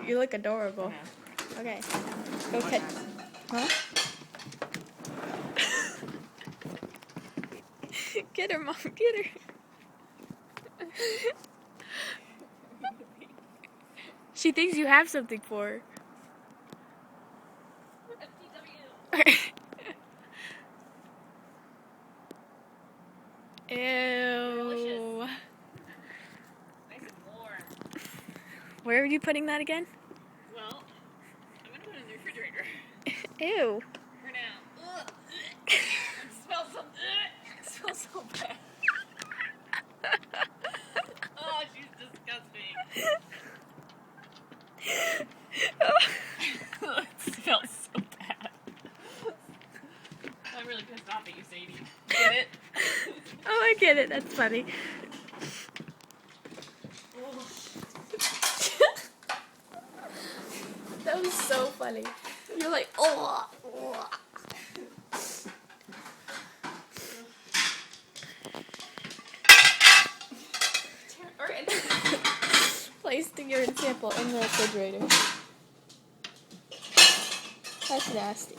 You look adorable. Yeah. Okay. Go catch. Huh? Get her, Mom. Get her. She thinks you have something for her. Ew. Delicious. Nice and warm. Where are you putting that again? Well, I'm gonna put it in the refrigerator Ew. for now. Ugh. It smells so bad. Oh, she's disgusting. It smells so bad. I'm really pissed off at you, Sadie. Get it? Oh, I get it. That's funny. That was so funny. You're like, oh. Placing your sample in the refrigerator. That's nasty.